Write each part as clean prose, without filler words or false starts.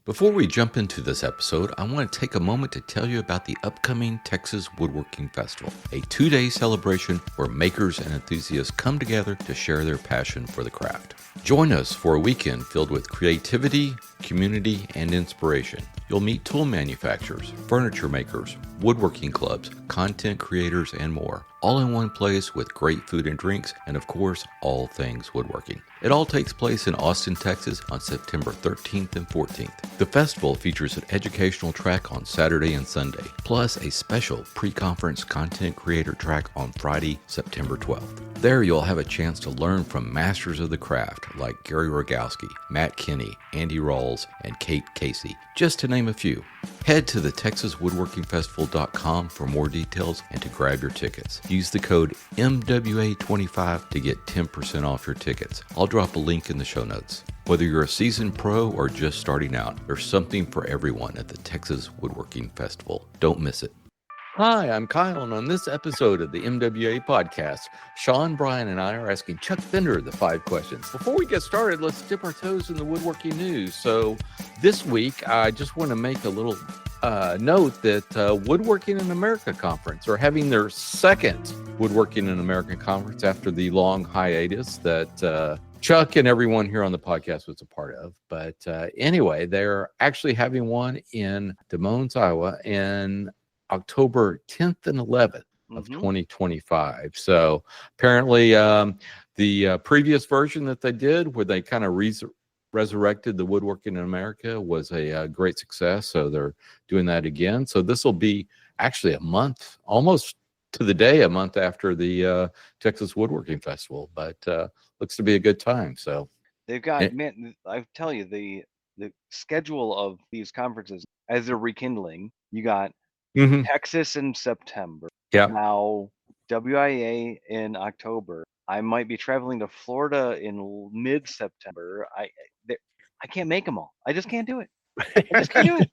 Before we jump into this episode, I want to take a moment to tell you about the upcoming Texas Woodworking Festival, a 2-day celebration where makers and enthusiasts come together to share their passion for the craft. Join us for a weekend filled with creativity, community, and inspiration. You'll meet tool manufacturers, furniture makers, woodworking clubs, content creators, and more, all in one place with great food and drinks, and of course, all things woodworking. It all takes place in Austin, Texas on September 13th and 14th. The festival features an educational track on Saturday and Sunday, plus a special pre-conference content creator track on Friday, September 12th. There you'll have a chance to learn from masters of the craft like Gary Rogowski, Matt Kinney, Andy Rawls, and Kate Casey, just to name a few. Head to the TexasWoodworkingFestival.com for more details and to grab your tickets. Use the code MWA25 to get 10% off your tickets. I'll drop a link in the show notes. Whether you're a seasoned pro or just starting out, there's something for everyone at the Texas Woodworking Festival. Don't miss it. Hi, I'm Kyle, and on this episode of the MWA podcast, Sean, Brian, and I are asking Chuck Fender the 5 questions. Before we get started, let's dip our toes in the woodworking news. So this week, I just want to make a little note that Woodworking in America Conference are having their second Woodworking in America Conference after the long hiatus that Chuck and everyone here on the podcast was a part of. But anyway, they're actually having one in Des Moines, Iowa, in October 10th and 11th of 2025. So apparently the previous version that they did where they kind of resurrected the Woodworking in America was a great success. So they're doing that again. So this will be actually a month, almost to the day, a month after the Texas Woodworking Festival, but looks to be a good time. So they've got, man, I tell you, the schedule of these conferences as they're rekindling, you got Texas in September. Yeah. Now WIA in October. I might be traveling to Florida in mid-September. I can't make them all. I just can't do it. I just can't do it.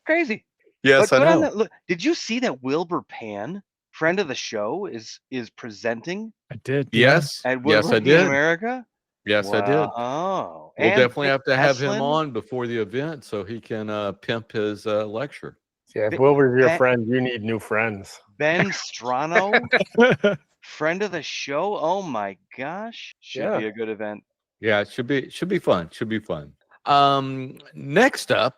Crazy. Yes, I know. Look, did you see that Wilbur Pan, friend of the show, is presenting? I did. Yes. At Yes, I Woodworking did. in America? Yes, I did. Oh. We'll definitely have to have Heslin? him on before the event so he can pimp his lecture. Yeah, if Wilbur's your friend, you need new friends. Ben Strano, friend of the show. Oh my gosh, should be a good event. Yeah, it should be fun. Should be fun. Next up,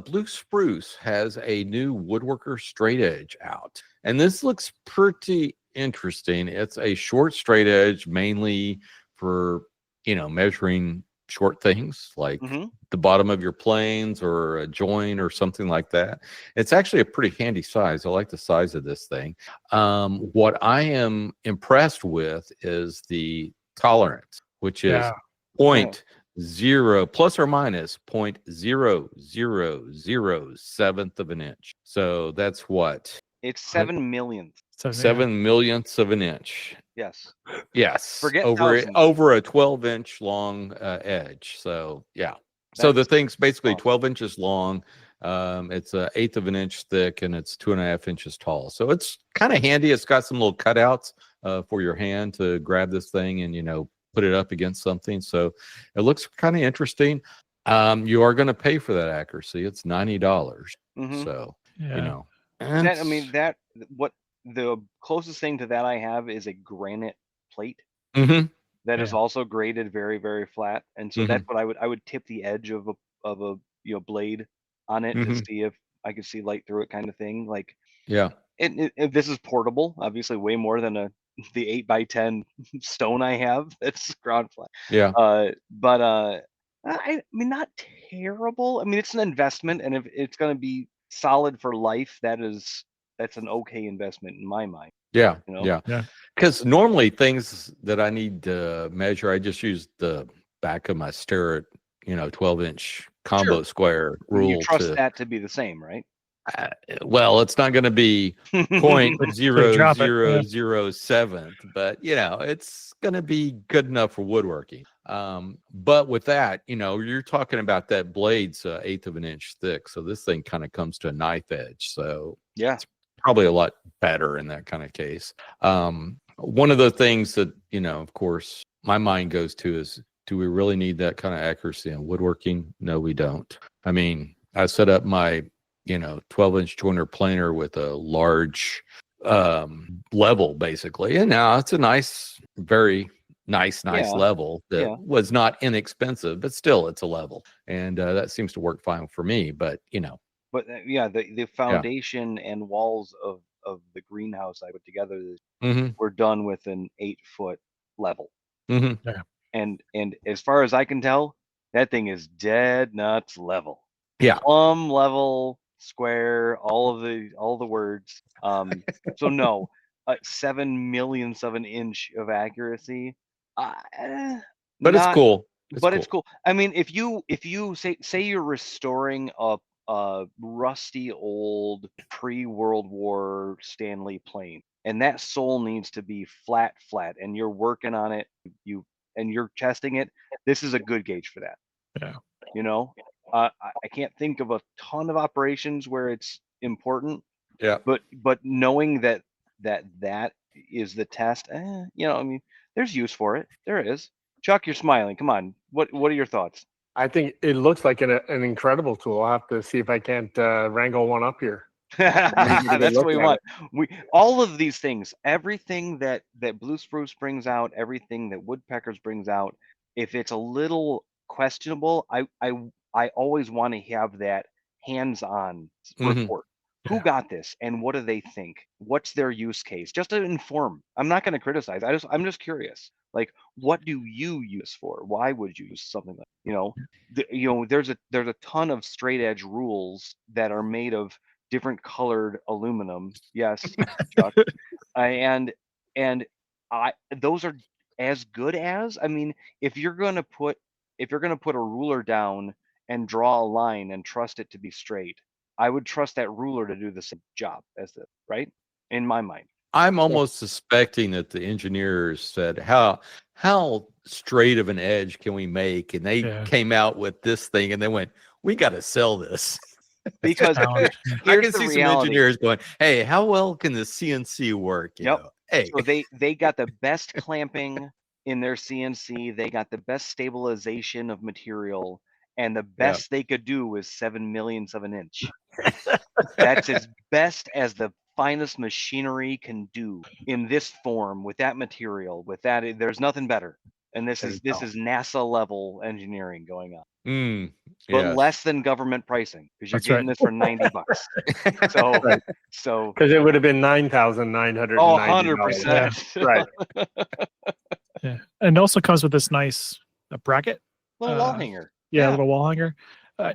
Blue Spruce has a new Woodworker straight edge out, and this looks pretty interesting. It's a short straight edge, mainly for measuring short things like the bottom of your planes or a joint or something like that. It's actually a pretty handy size. I like the size of this thing. What I am impressed with is the tolerance, which is 0.0 plus or minus 0.0007 of an inch. So that's what? It's 7 millionths. 7 millionths of an inch. Yes. Yes. Forget over a 12-inch long edge. So yeah. So the thing's basically 12 inches long. It's 1/8 of an inch thick, and it's 2.5 inches tall. So it's kind of handy. It's got some little cutouts for your hand to grab this thing and put it up against something. So it looks kind of interesting. You are going to pay for that accuracy. It's $90. So what the closest thing to that I have is a granite plate that is also graded very, very flat, and so that's what I would tip the edge of a blade on it to see if I could see light through it, kind of thing. Like this is portable, obviously way more than the 8x10 stone I have. It's ground flat. But I mean, not terrible. I mean, it's an investment, and if it's going to be solid for life, that's an okay investment in my mind. Yeah. Because normally things that I need to measure, I just use the back of my Starrett, 12-inch combo square rule. You trust that to be the same, right? Well, it's not going to be 0.0007, but it's going to be good enough for woodworking. But with that, you're talking about that blade's 1/8 of an inch thick, so this thing kind of comes to a knife edge. So it's probably a lot better in that kind of case. One of the things that of course, my mind goes to is, do we really need that kind of accuracy in woodworking? No, we don't. I mean, I set up my 12-inch joiner planer with a large level basically, and now it's a nice, very nice level that was not inexpensive, but still it's a level, and that seems to work fine for me. But the foundation and walls of the greenhouse I put together were done with an 8-foot level. And as far as I can tell, that thing is dead nuts level. Plumb, level, square, all the words. So no, 7 millionths of an inch of accuracy. But it's cool. It's cool. I mean, if you say you're restoring a rusty old pre-World War Stanley plane, and that sole needs to be flat, and you're working on it, and you're testing it, this is a good gauge for that. I can't think of a ton of operations where it's important. But knowing that is the test, I mean, there's use for it. There is. Chuck, you're smiling. Come on. What are your thoughts? I think it looks like an incredible tool. I'll have to see if I can't wrangle one up here. That's what we want. All of these things, everything that Blue Spruce brings out, everything that Woodpeckers brings out, if it's a little questionable, I always want to have that hands-on report. Who got this and what do they think? What's their use case? Just to inform. I'm not going to criticize. I'm just curious. Like, what do you use for? Why would you use something like, there's a ton of straight edge rules that are made of different colored aluminum. Yes, Chuck. And those are as good as, I mean, if you're going to put a ruler down and draw a line and trust it to be straight, I would trust that ruler to do the same job as this, right? In my mind. I'm almost suspecting that the engineers said, how straight of an edge can we make? And they came out with this thing and they went, we got to sell this. Because I can see some engineers going, hey, how well can the CNC work? Hey. So they got the best clamping in their CNC. They got the best stabilization of material. And the best they could do was 7 millionths of an inch. That's as best as the finest machinery can do in this form, with that material, with that. There's nothing better. And this is NASA level engineering going on. But less than government pricing, because you're getting this for $90. So because it would have been $9,990. Oh, 100%. Right. Yeah, and it also comes with this nice bracket. Little wall hanger. Yeah, a little wall hanger.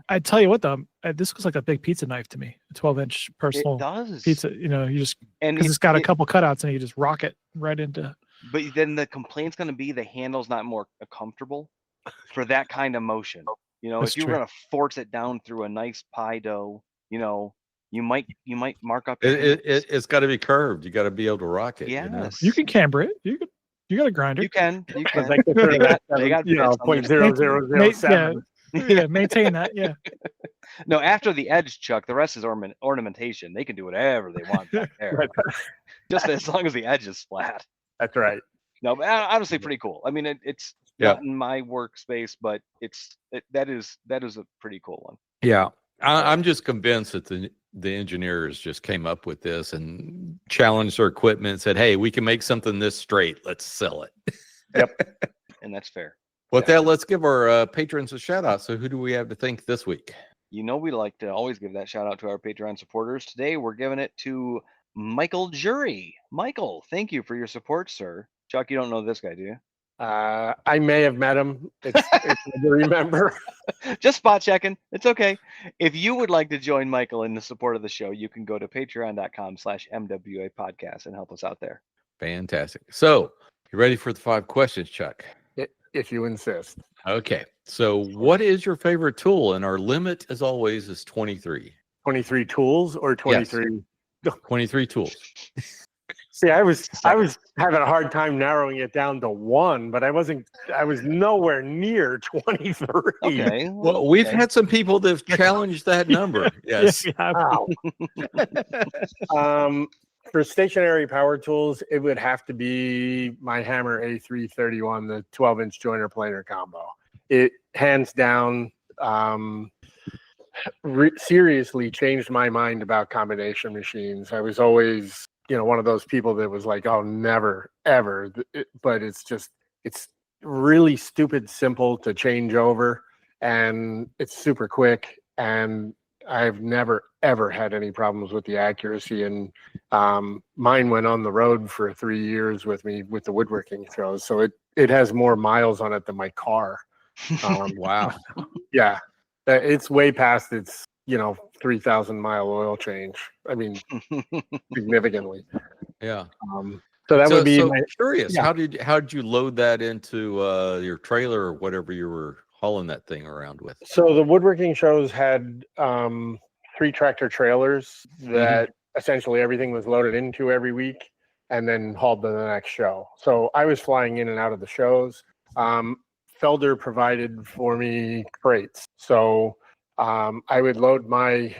I tell you what, though, this looks like a big pizza knife to me. A 12-inch personal pizza. You just, because it's got a couple cutouts and you just rock it right into. But then the complaint's going to be the handle's not more comfortable for that kind of motion. If you're going to force it down through a nice pie dough, you might mark up. It's got to be curved. You got to be able to rock it. Yes. You can camber it. You got a grinder. You can. They got 0.0007. Yeah, maintain that. Yeah. No, after the edge, Chuck, the rest is ornamentation. They can do whatever they want back there. Just as long as the edge is flat. That's right. No, but honestly, pretty cool. I mean, it's not in my workspace, but that is a pretty cool one. Yeah, I'm just convinced that the engineers just came up with this and challenged their equipment and said, "Hey, we can make something this straight. Let's sell it." Yep, and that's fair. With that, let's give our patrons a shout out. So who do we have to thank this week? We like to always give that shout out to our Patreon supporters. Today, we're giving it to Michael Jury. Michael, thank you for your support, sir. Chuck, you don't know this guy, do you? I may have met him. It's hard to remember. Just spot checking. It's okay. If you would like to join Michael in the support of the show, you can go to patreon.com/MWA podcast and help us out there. Fantastic. So, you ready for the 5 questions, Chuck? If you insist. Okay. So what is your favorite tool? And our limit, as always, is 23. 23 tools or 23? Yes. 23 tools. See, I was having a hard time narrowing it down to 1, but I was nowhere near 23. Okay. Well, we've had some people that have challenged that number. Yes. Wow. For stationary power tools, it would have to be my Hammer A331, the 12-inch joiner planer combo. It hands down. seriously changed my mind about combination machines. I was always, one of those people that was like, oh, never, ever. But it's really stupid simple to change over, and it's super quick. And I've never, ever had any problems with the accuracy. And mine went on the road for 3 years with me with the woodworking throws. So it has more miles on it than my car. Wow. Yeah. It's way past its, 3,000-mile oil change. I mean, significantly. Yeah. So that would be curious. Yeah. How did you load that into your trailer or whatever you were hauling that thing around with? So the woodworking shows had 3 tractor trailers that essentially everything was loaded into every week and then hauled to the next show. So I was flying in and out of the shows. Felder provided for me crates. So I would load my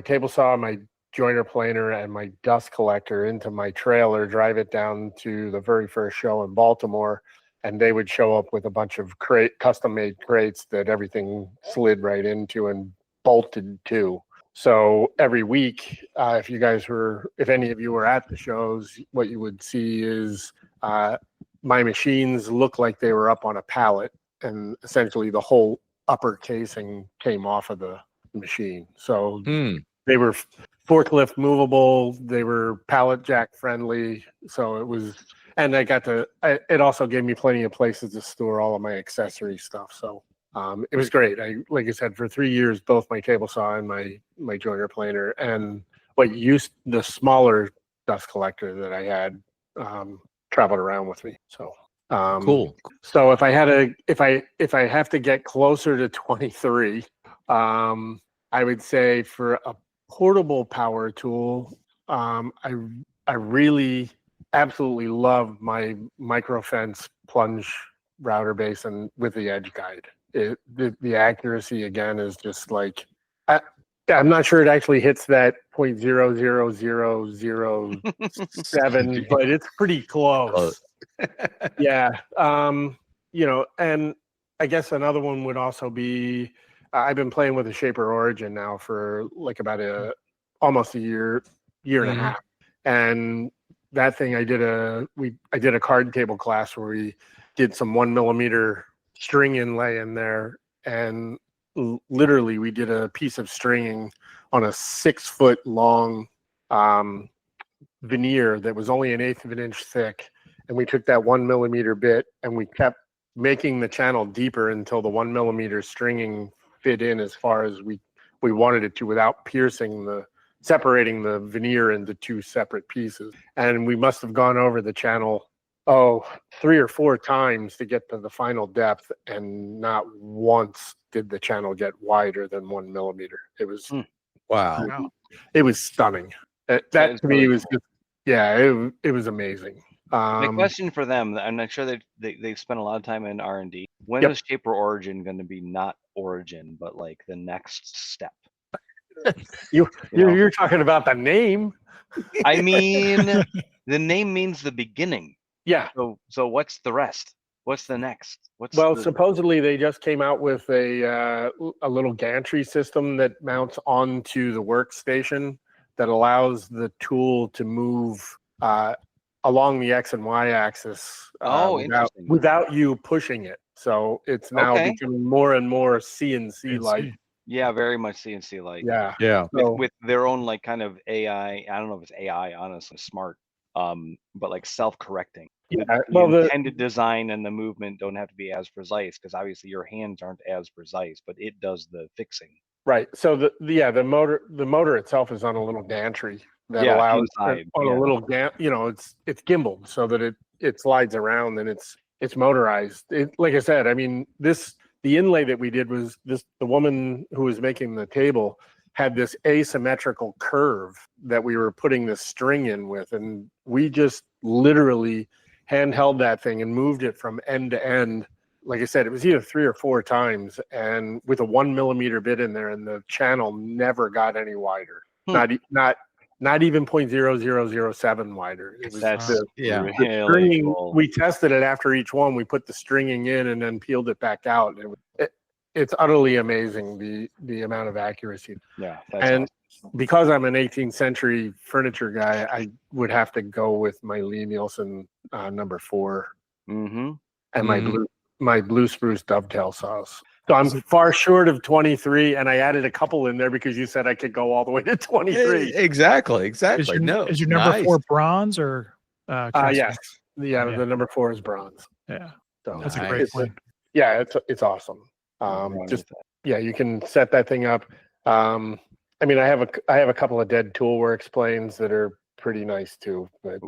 table saw, my joiner planer, and my dust collector into my trailer, drive it down to the very first show in Baltimore, and they would show up with a bunch of custom-made crates that everything slid right into and bolted to. So every week, if any of you were at the shows, what you would see is my machines look like they were up on a pallet, and essentially the whole upper casing came off of the machine. So they were forklift movable, they were pallet jack friendly. So it was, and it also gave me plenty of places to store all of my accessory stuff. So it was great. Like I said, for 3 years, both my table saw and my joiner planer and the smaller dust collector that I had traveled around with me. So cool. So if I have to get closer to 23, I would say for a portable power tool, I really absolutely love my microfence plunge router basin with the edge guide. The accuracy again is just like I'm not sure it actually hits that 0.00007, but it's pretty close. Yeah. And I guess another one would also be I've been playing with a Shaper Origin now for like about almost a year and a half. And that thing I did a card table class where we did some 1mm string inlay in there, and literally we did a piece of stringing on a 6-foot long veneer that was only 1/8 of an inch thick, and we took that 1mm bit and we kept making the channel deeper until the 1mm stringing fit in as far as we wanted it to without separating the veneer into 2 separate pieces. And we must have gone over the channel 3 or 4 times to get to the final depth, and not once did the channel get wider than 1mm. It was wow. It was stunning. That to me was just, it was amazing. My question for them, I'm not sure they've spent a lot of time in R&D. When is Shaper Origin going to be not Origin, but like the next step? You're talking about the name. I mean, the name means the beginning. Yeah. So what's the rest? What's the next? Supposedly they just came out with a little gantry system that mounts onto the workstation that allows the tool to move along the X and Y axis without you pushing it. So it's now becoming more and more CNC-like. Yeah, very much CNC-like. Yeah. With their own like kind of AI. I don't know if it's AI, honestly, smart, but like self-correcting. Yeah. The intended design and the movement don't have to be as precise, because obviously your hands aren't as precise, but it does the fixing. Right. So the motor itself is on a little gantry that allows inside, on a little it's gimbaled so that it slides around, and it's motorized. Like I said, I mean, the inlay that we did was the woman who was making the table had this asymmetrical curve that we were putting the string in with, and we just literally handheld that thing and moved it from end to end. Like I said, it was either 3 or 4 times, and with a 1mm bit in there, and the channel never got any wider. Not even 0.0007 wider. It was the stringing. We tested it after each one. We put the stringing in and then peeled it back out. it's utterly amazing the amount of accuracy. Yeah, and awesome. Because I'm an 18th century furniture guy, I would have to go with my Lee Nielsen number 4, and my blue spruce dovetail saws. So I'm far short of 23, and I added a couple in there because you said I could go all the way to 23. Exactly. Is your number 4 bronze or? Yes. Yeah, the number 4 is bronze. Yeah. So that's a great one. Yeah, it's awesome. You can set that thing up. I mean, I have a couple of Dead Tool Works planes that are pretty nice too, but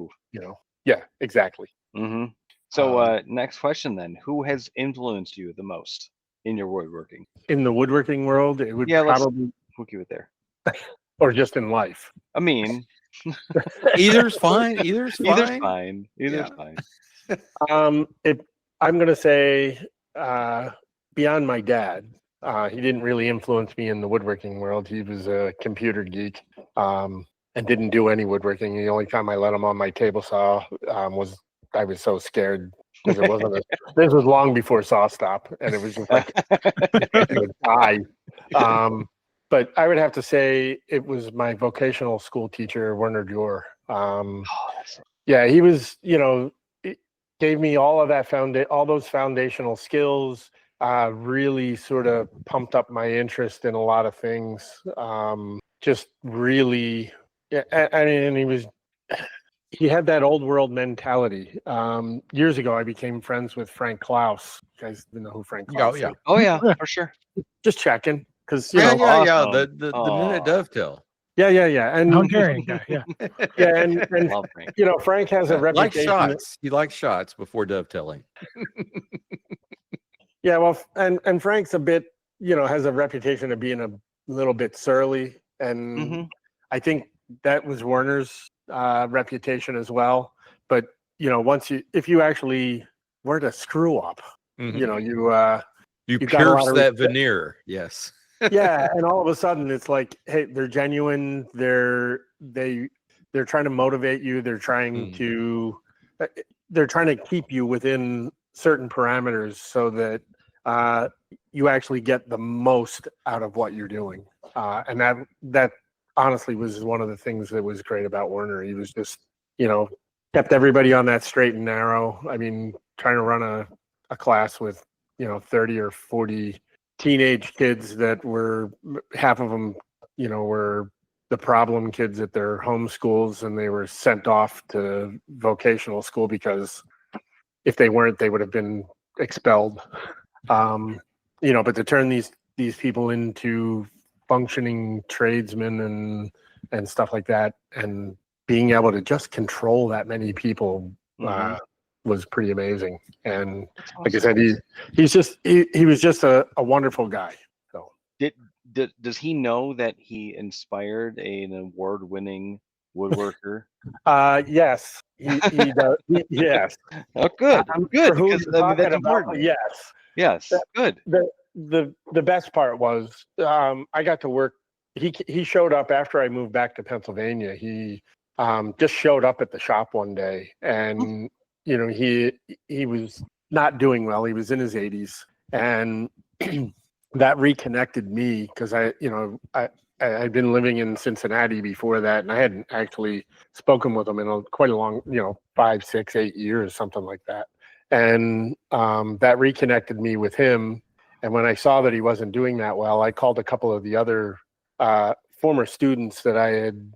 yeah, exactly. Mm-hmm. So next question then: who has influenced you the most in your woodworking? In the woodworking world, it would probably hook you with there, or just in life. I mean, either's fine. Either's fine. I'm gonna say beyond my dad. He didn't really influence me in the woodworking world. He was a computer geek and didn't do any woodworking. The only time I let him on my table saw was I was so scared because it wasn't. This was long before saw stop, and it was just like I would die. But I would have to say it was my vocational school teacher, Werner Dior. Yeah, he was. It gave me all of that all those foundational skills. Really sort of pumped up my interest in a lot of things. Just really, I mean, he had that old world mentality. Years ago, I became friends with Frank Klaus. You guys know who Frank Klaus is? Oh yeah, for sure. Just checking because awesome. The minute dovetail. Yeah. And Hungarian guy, yeah. Yeah, and Frank. Frank has a reputation. He likes shots before dovetailing. Yeah, well, and Frank's a bit, has a reputation of being a little bit surly, and I think that was Werner's reputation as well. But if you actually weren't a screw up, you pierce that veneer. Yes. Yeah, and all of a sudden it's like, hey, they're genuine. They're trying to motivate you. They're trying to keep you within certain parameters so that you actually get the most out of what you're doing. And that honestly was one of the things that was great about Werner. He was just, kept everybody on that straight and narrow. I mean, trying to run a class with, 30 or 40 teenage kids that were, half of them, were the problem kids at their home schools, and they were sent off to vocational school because if they weren't, they would have been expelled. But to turn these people into functioning tradesmen and stuff like that, and being able to just control that many people was pretty amazing. And like I said, he was just a wonderful guy. So does he know that he inspired an award-winning woodworker? Yes, he does. Yes. Oh, good. Because that's important. Yes. Good. The best part was I got to work. He showed up after I moved back to Pennsylvania. He just showed up at the shop one day, and he was not doing well. He was in his 80s, and that reconnected me because I'd been living in Cincinnati before that, and I hadn't actually spoken with him in quite a long, 5, 6, 8 years, something like that. And that reconnected me with him. And when I saw that he wasn't doing that well, I called a couple of the other former students that I had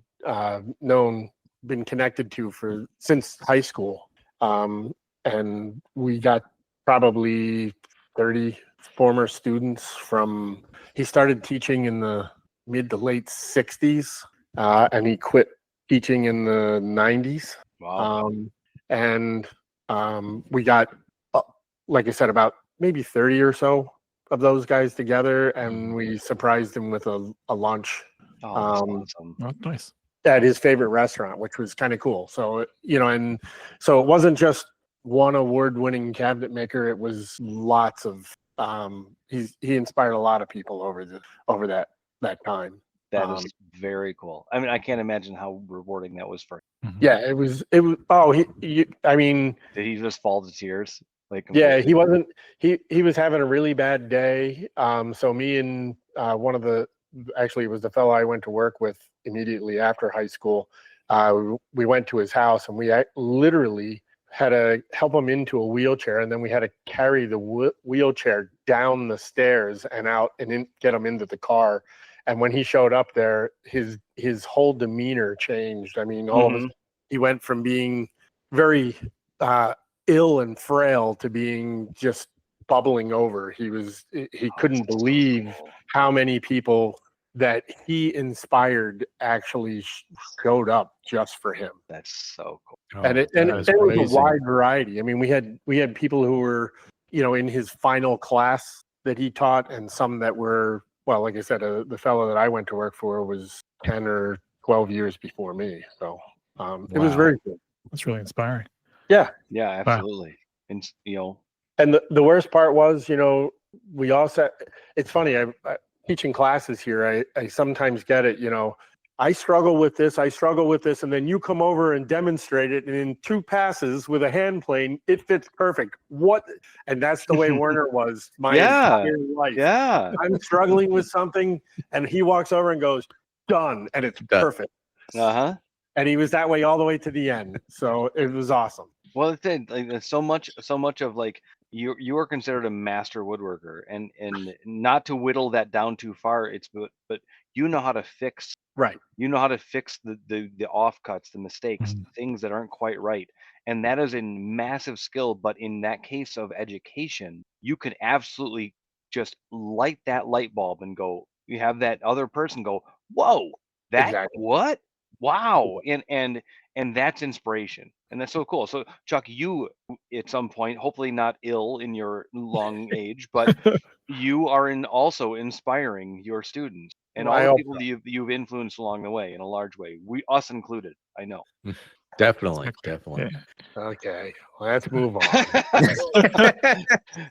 been connected to since high school. And we got probably 30 former students he started teaching in the mid to late 60s, and he quit teaching in the 90s. Wow. And we got, like I said, about maybe 30 or so of those guys together, and we surprised him with a lunch. Awesome. Oh, nice. At his favorite restaurant, which was kind of cool. So, and so it wasn't just one award-winning cabinet maker. It was lots of, he inspired a lot of people over that time. That is very cool. I mean, I can't imagine how rewarding that was for him. Yeah, it was. I mean, did he just fall to tears? Like yeah, he wasn't. He was having a really bad day. So me and one of the actually it was the fellow I went to work with immediately after high school. We went to his house and we literally had to help him into a wheelchair, and then we had to carry the wheelchair down the stairs and out and get him into the car. And when he showed up there, his whole demeanor changed. I mean, all of us. He went from being very ill and frail to being just bubbling over. He couldn't believe how many people that he inspired actually showed up just for him. That's so cool. And it was a wide variety. I mean, we had people who were, in his final class that he taught, and some that were, well, like I said, the fellow that I went to work for was 10 or 12 years before me. So it was very good. That's really inspiring. Yeah. Yeah, absolutely. Wow. And and the worst part was, we all said, it's funny, I teaching classes here, I sometimes get it, I struggle with this, and then you come over and demonstrate it, and in 2 passes with a hand plane, it fits perfect. What? And that's the way Werner was my entire life. Yeah. I'm struggling with something, and he walks over and goes, done, and it's perfect. Uh-huh. And he was that way all the way to the end. So it was awesome. Well, it's so much of like you are considered a master woodworker, and not to whittle that down too far. But you know how to fix. Right. You know how to fix the offcuts, the mistakes, the things that aren't quite right. And that is a massive skill. But in that case of education, you can absolutely just light that light bulb and go, you have that other person go, whoa, that exactly. What? Wow. And that's inspiration. And that's so cool. So Chuck, you at some point, hopefully not ill in your long age, but you are also inspiring your students and all the people that you've influenced along the way in a large way. Us included, I know. Definitely. Yeah. Okay, let's move on.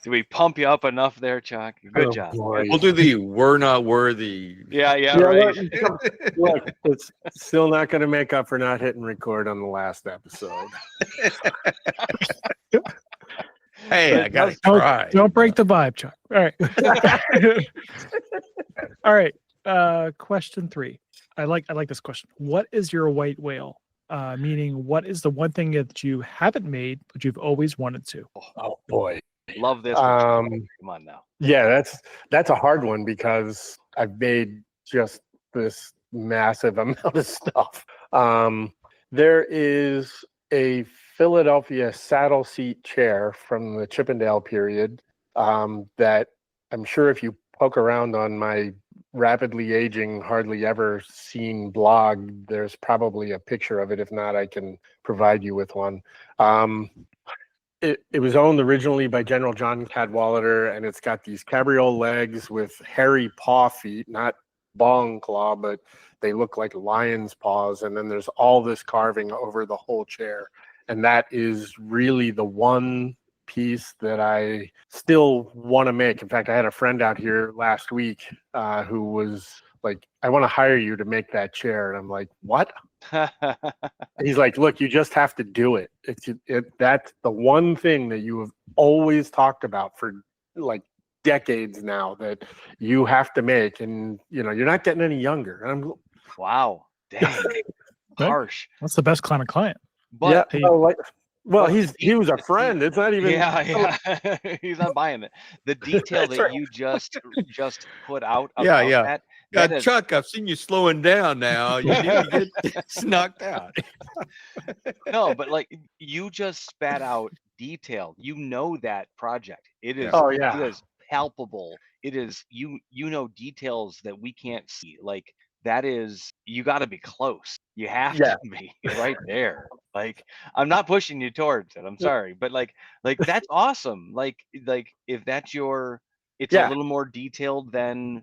Do we pump you up enough there, Chuck? Good job. Boy. We'll do the "we're not worthy." Yeah, right. Look, it's still not going to make up for not hitting record on the last episode. Hey, I got to try. Don't break the vibe, Chuck. All right. All right. Question 3. I like this question. What is your white whale? Meaning, what is the one thing that you haven't made but you've always wanted to? Oh boy, love this. Come on now. Yeah, that's a hard one because I've made just this massive amount of stuff. There is a Philadelphia saddle seat chair from the Chippendale period that I'm sure if you poke around on my rapidly aging, hardly ever seen blog, there's probably a picture of it. If not, I can provide you with one. It was owned originally by General John Cadwallader, and it's got these cabriole legs with hairy paw feet, not bong claw, but they look like lion's paws. And then there's all this carving over the whole chair. And that is really the one piece that I still want to make. In fact, I had a friend out here last week who was like, I want to hire you to make that chair. And I'm like, what? He's like, look, you just have to do it. That's the one thing that you have always talked about for like decades now that you have to make. And, you're not getting any younger. And I'm wow. Dang. Harsh. That's the best kind of client. But yeah. Well, he was a friend. It's not even. Yeah. He's not buying it. The detail that right. You just put out. That is... Chuck, I've seen you slowing down now. You need to get knocked out. No, but like you just spat out detail. You know that project. It is. Oh yeah. It is palpable. It is. You know details that we can't see. Like that is. You got to be close. You have to be right there. Like I'm not pushing you towards it. I'm sorry, but like that's awesome. Like if that's it's a little more detailed than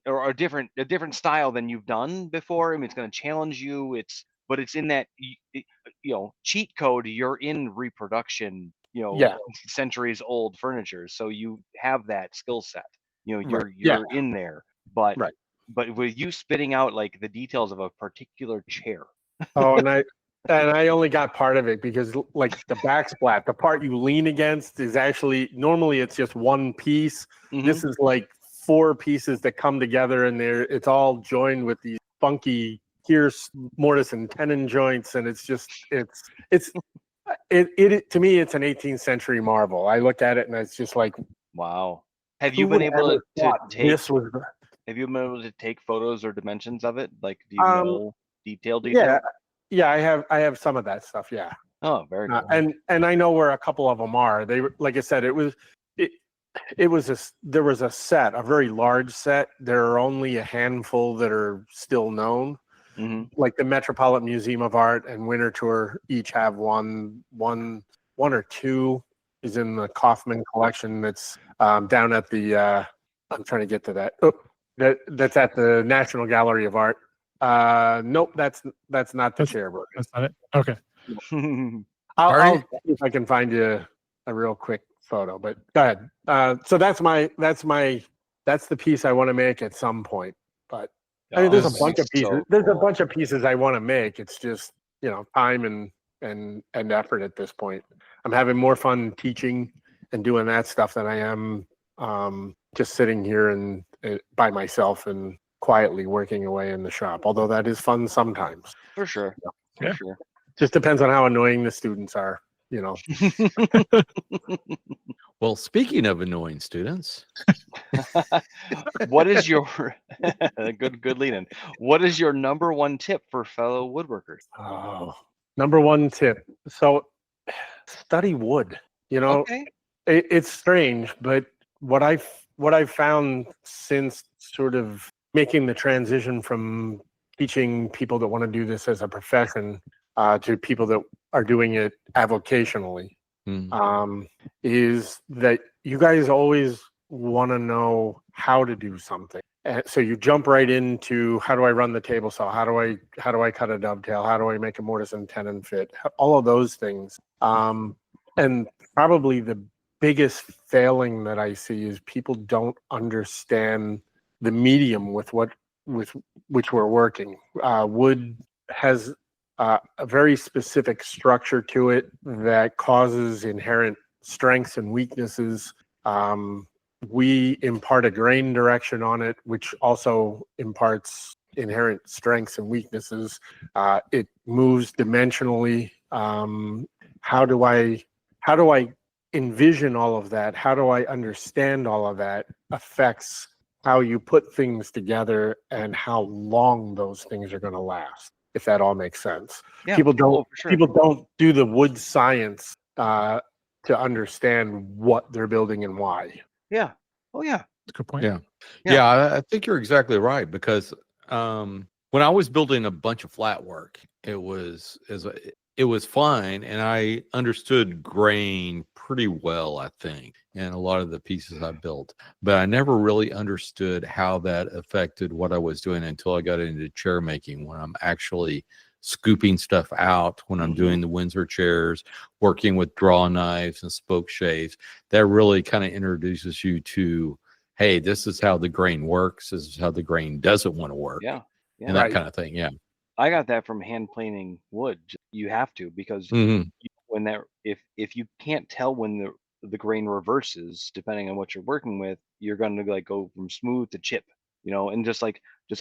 or a different style than you've done before. I mean, it's going to challenge you. But it's in that cheat code. You're in reproduction. Centuries old furniture. So you have that skill set. You're in there. But But with you spitting out like the details of a particular chair. Oh, and And I only got part of it because, like, the backsplat, the part you lean against is actually normally it's just one piece. Mm-hmm. This is like 4 pieces that come together, and it's all joined with these funky Pierce mortise and tenon joints, and it's just it's to me it's an 18th century marvel. I look at it and it's just like, wow. Have you been able to take this? Have you been able to take photos or dimensions of it? Like, do you know detail? Yeah, I have some of that stuff. Yeah. Oh, very cool. And I know where a couple of them are. They were, like I said, there was a set, a very large set. There are only a handful that are still known. Mm-hmm. Like the Metropolitan Museum of Art and Winter Tour each have one or two is in the Kaufman collection. That's down at the. I'm trying to get to that. Oh, that's at the National Gallery of Art. Nope, that's not the Cherbourg. That's not it. Okay. I'll see if I can find you a real quick photo, but go ahead. So that's the piece I want to make at some point. But I mean, there's a bunch of pieces. Cool. There's a bunch of pieces I want to make. It's just, time and effort at this point. I'm having more fun teaching and doing that stuff than I am just sitting here and by myself and quietly working away in the shop, although that is fun sometimes. For sure. For sure. Just depends on how annoying the students are, Well, speaking of annoying students, what is your good lead in? What is your number one tip for fellow woodworkers? Oh, number one tip. So study wood. Okay. It's strange, but what I've found since sort of making the transition from teaching people that want to do this as a profession to people that are doing it avocationally, is that you guys always want to know how to do something. And so you jump right into, how do I run the table saw? How do I cut a dovetail? How do I make a mortise and tenon fit? All of those things. And probably the biggest failing that I see is people don't understand the medium with which we're working. Wood has a very specific structure to it that causes inherent strengths and weaknesses. We impart a grain direction on it, which also imparts inherent strengths and weaknesses. It moves dimensionally. How do I envision all of that? How do I understand all of that affects how you put things together and how long those things are going to last, if that all makes sense. Yeah, people don't do the wood science to understand what they're building and why. Yeah. Oh yeah. That's a good point. Yeah, I think you're exactly right, because when I was building a bunch of flat work, it was fine, and I understood grain pretty well, I think, and a lot of the pieces I built, but I never really understood how that affected what I was doing until I got into chair making, when I'm actually scooping stuff out, when I'm doing the Windsor chairs, working with draw knives and spoke shaves. That really kind of introduces you to, hey, this is how the grain works. This is how the grain doesn't want to work. Yeah. And that kind of thing. Yeah. I got that from hand planing wood. You have to, because if you can't tell when the grain reverses, depending on what you're working with, you're going to like go from smooth to chip, and just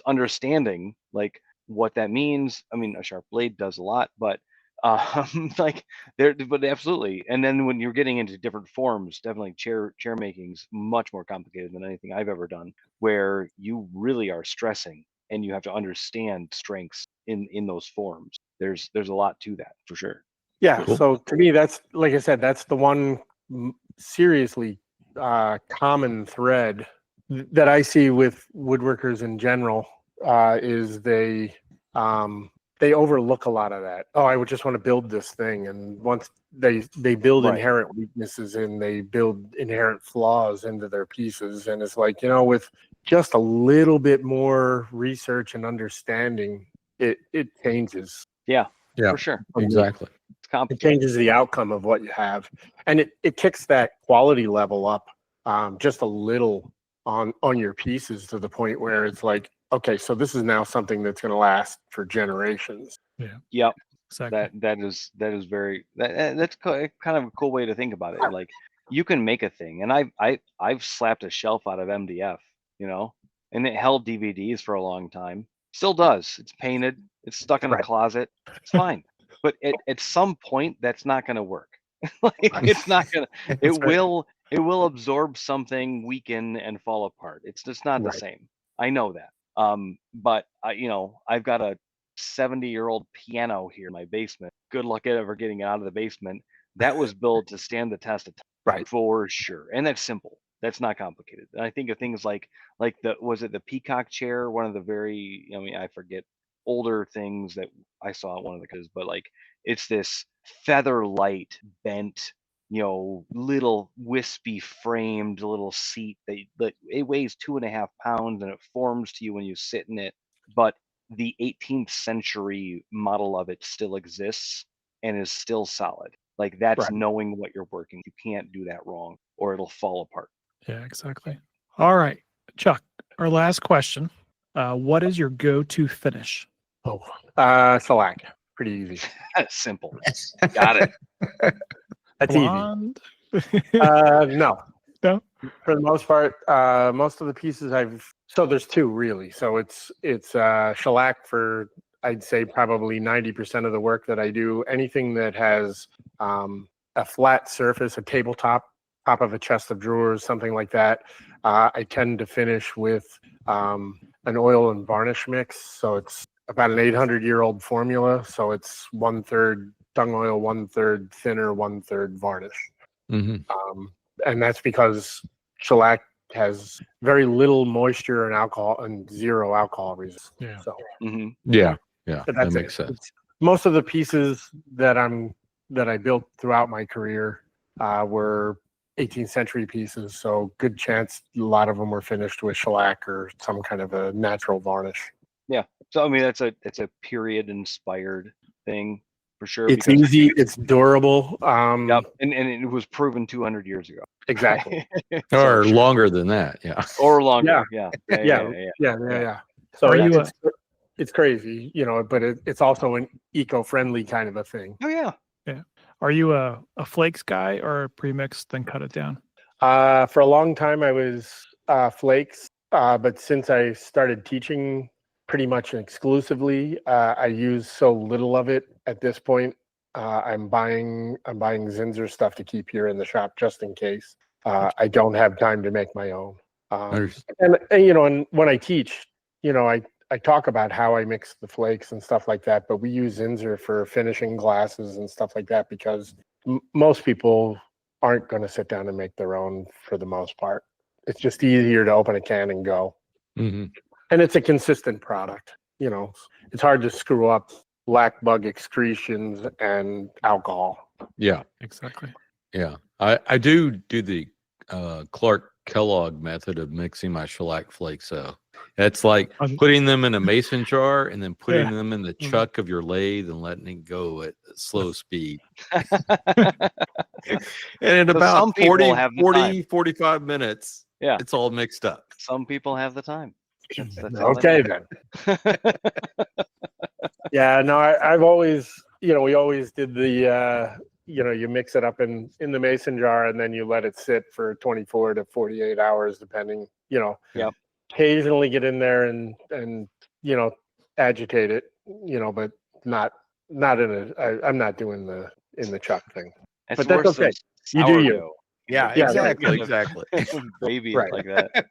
understanding like what that means. I mean, a sharp blade does a lot, but but absolutely. And then when you're getting into different forms, definitely chair making's much more complicated than anything I've ever done, where you really are stressing and you have to understand strengths in those forms. There's a lot to that, for sure. Yeah. Cool. So to me, that's, like I said, that's the one seriously common thread that I see with woodworkers in general, is they overlook a lot of that. Oh, I would just want to build this thing, and once they build inherent weaknesses and they build inherent flaws into their pieces, and it's like, with just a little bit more research and understanding, it changes. Yeah, for sure. Exactly. It changes the outcome of what you have, and it kicks that quality level up just a little on your pieces, to the point where it's like, okay, so this is now something that's going to last for generations. Yep. Exactly. That's very that's kind of a cool way to think about it. Like you can make a thing, and I've slapped a shelf out of MDF, and it held DVDs for a long time. Still does. It's painted. It's stuck in a closet. It's fine. But at some point, that's not going to work. It's not going to. It will absorb something, weaken, and fall apart. It's just not the same. I know that. But I've got a 70-year-old piano here in my basement. Good luck ever getting it out of the basement. That was built to stand the test of time, for sure. And that's simple. That's not complicated. And I think of things like the peacock chair, one of the very, I forget, older things that I saw at one of the kids, but like it's this feather light bent, little wispy framed little seat that it weighs 2.5 pounds and it forms to you when you sit in it. But the 18th century model of it still exists and is still solid. Like that's knowing what you're working. You can't do that wrong or it'll fall apart. Yeah, exactly. All right, Chuck, our last question. What is your go-to finish? Shellac. Pretty easy. Simple. Got it. That's Blonde? Easy. No. No? For the most part, most of the pieces there's two really. So it's shellac for, I'd say, probably 90% of the work that I do. Anything that has a flat surface, a tabletop, top of a chest of drawers, something like that, I tend to finish with an oil and varnish mix. So it's about an 800-year-old formula. So it's 1/3 dung oil, 1/3 thinner, 1/3 varnish. Mm-hmm. And that's because shellac has very little moisture and alcohol and zero alcohol resistance. Yeah. So yeah, that makes sense. Most of the pieces that I built throughout my career were 18th century pieces. So good chance a lot of them were finished with shellac or some kind of a natural varnish. Yeah. So I mean it's a period inspired thing for sure. It's easy, it's durable. Yep. And it was proven 200 years ago. Exactly. Or longer than that, yeah. Or longer. Yeah. So it's crazy, but it's also an eco-friendly kind of a thing. Oh yeah. Yeah. Are you a flakes guy or a pre-mix then cut it down? For a long time I was flakes, but since I started teaching pretty much exclusively, I use so little of it at this point. I'm buying Zinsser stuff to keep here in the shop just in case. I don't have time to make my own. And when I teach, I talk about how I mix the flakes and stuff like that, but we use Zinsser for finishing glasses and stuff like that because most people aren't going to sit down and make their own for the most part. It's just easier to open a can and go. Mm-hmm. And it's a consistent product. It's hard to screw up black bug excretions and alcohol. Yeah, exactly. Yeah, I do the Clark Kellogg method of mixing my shellac flakes. So it's like putting them in a mason jar and then putting them in the chuck of your lathe and letting it go at slow speed. And in about 45 minutes, it's all mixed up. Some people have the time. That's okay then. Yeah, no, I've always, we always did the, you mix it up in the mason jar and then you let it sit for 24 to 48 hours, depending, Yep. Occasionally get in there and agitate it, but not I'm not doing in the chuck thing. But that's okay. You do you. Yeah, exactly. Baby like that.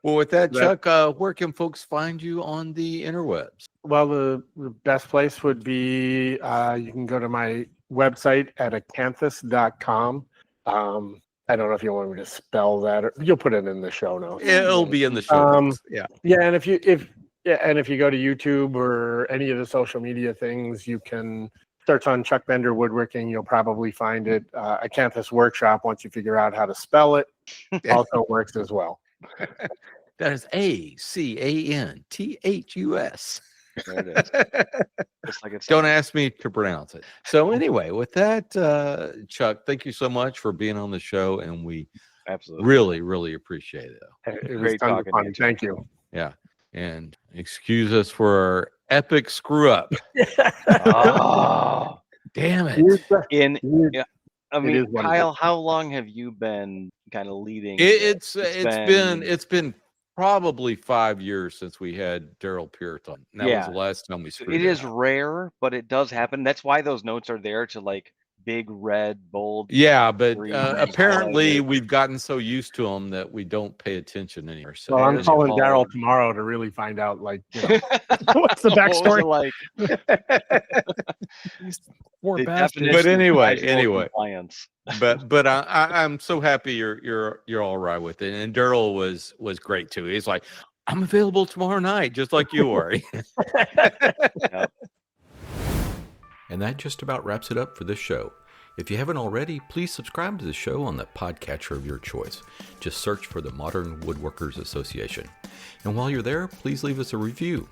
Well, with that, Chuck, where can folks find you on the interwebs? Well, the best place would be you can go to my website at acanthus.com. I don't know if you want me to spell that, or you'll put it in the show notes. It'll be in the show notes. Yeah. And if you go to YouTube or any of the social media things, you can search on Chuck Bender Woodworking. You'll probably find it. Acanthus Workshop, once you figure out how to spell it, also works as well. That is ACANTHUS. There it is. Just like it's Don't ask me to pronounce it. So anyway, with that, Chuck, thank you so much for being on the show, and we absolutely really appreciate it. It was great talking to you. Thank you. Yeah, and excuse us for our epic screw up. Oh, damn it! I mean, Kyle, how long have you been kind of leading? It's been probably 5 years since we had Daryl Peart on. That was the last time we screwed it. It is rare, but it does happen. That's why those notes are there to like big, red, bold. Yeah, but apparently we've gotten so used to them that we don't pay attention anymore. So well, I'm calling Daryl tomorrow to really find out, like, what's the backstory like. But anyway. But I'm so happy you're all right with it. And Daryl was great too. He's like, I'm available tomorrow night, just like you are. Yep. And that just about wraps it up for this show. If you haven't already, please subscribe to the show on the podcatcher of your choice. Just search for the Modern Woodworkers Association. And while you're there, please leave us a review.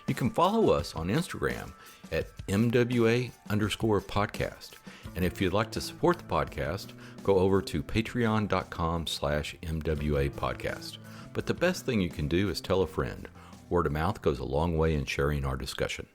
You can follow us on Instagram at MWA_podcast. And if you'd like to support the podcast, go over to patreon.com/MWA podcast. But the best thing you can do is tell a friend. Word of mouth goes a long way in sharing our discussion.